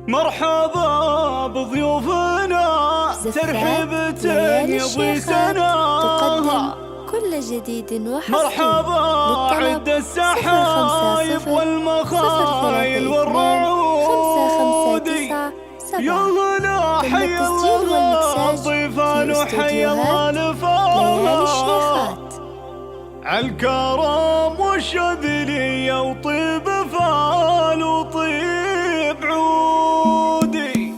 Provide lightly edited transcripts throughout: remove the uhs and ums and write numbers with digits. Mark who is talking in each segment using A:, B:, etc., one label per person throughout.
A: مرحبا بضيوفنا ترحيبة يبي سنة.
B: تقدم كل جديد وحصري.
A: مرحبا عد السحايب والمخايل والرعود. يا هلا حي الله الضيفان وحي الله الفاها عالكرم والشذلية وطيب فال وطيب عودي.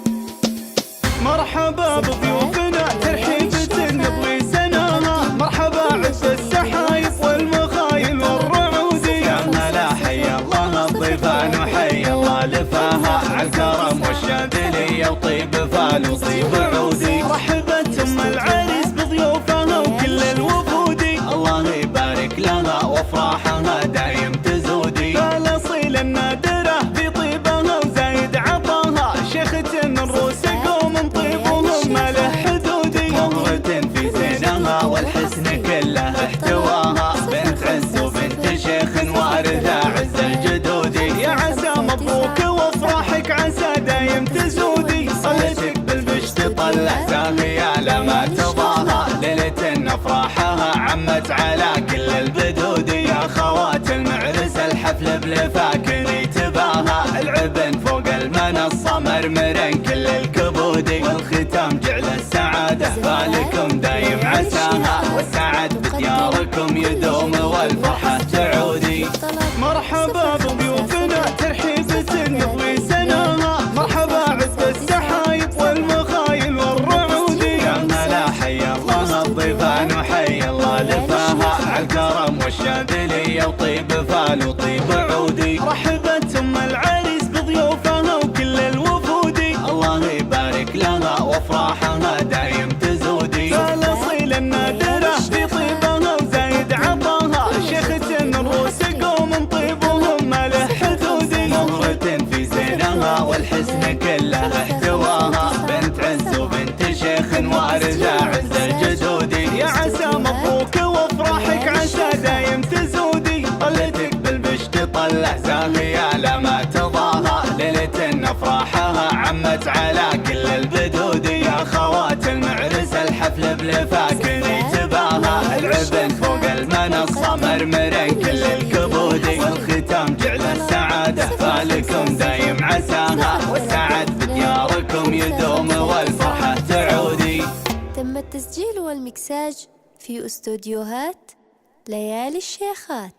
A: مرحبا بضيوفنا ترحيبة نبغي سنة. مرحبا عز السحايب والمخايل والرعود. يا هلا حي الله الضيفان وحي الله لفاها عالكرم والشاذلية وطيب فال وطيب عودي. رحبت ام العريس بضيوفها وكل الوفود. الله يبارك لها وافراحها دايم تزودي. فالاصيل النادرة في طيبها وزايد عطاها. شيخة من روسك ومن طيبهم ما له حدودي. مهرة في زينها والحسن كله احتواها. بنت عز وبنت شيخ وارثة عز الجدودي. يا عسى مبروك وافراحك عسى دايم تزودي. صلتك بالبشت طلع زاهية لما تضاها. ليلة افراحها عمت على كل البدود. يا خوات المعرس الحفل بلفاكن تباها. العبن فوق المنصة مرمرن كل الكبود. والختام جعل السعادة بالكم دايم عساها. والسعد بدياركم يدوم والفرحة تعودي. مرحبا بضيوفنا ترحيبة نبغي سنة. مرحبا عز السحايب والمخايل والرعود. يا هلا حي الله الضيفان وحي الله لفاها عالكرم والشاذلية وطيب فال وطيب عودي. رحبت ام العريس بضيوفها وكل الوفود. الله يبارك لها وافراحها دايم تزودي. فالاصيل النادرة في طيبها وزايد عطاها. شيخة من روسك ومن طيبهم ما له حدودي. مهرة في زينها والحسن كله احتواها. بنت عز وبنت شيخ وارثة عز الجدودي. يا عسى مبروك وافراحك عسى دايم تزودي. طلتك بالبشت طلع زاهية لما تضاها. ليلة افراحها عمت على كل البدود. يا خوات المعرس الحفل بلفاكن تباها. العبن فوق المنصة مرمرن كل الكبود. والختام جعل السعادة فالكم دايم عساها. والسعد بدياركم يدوم والفرحة تعودي.
B: تم التسجيل والمكساج في استوديوهات ليالي الشيخات.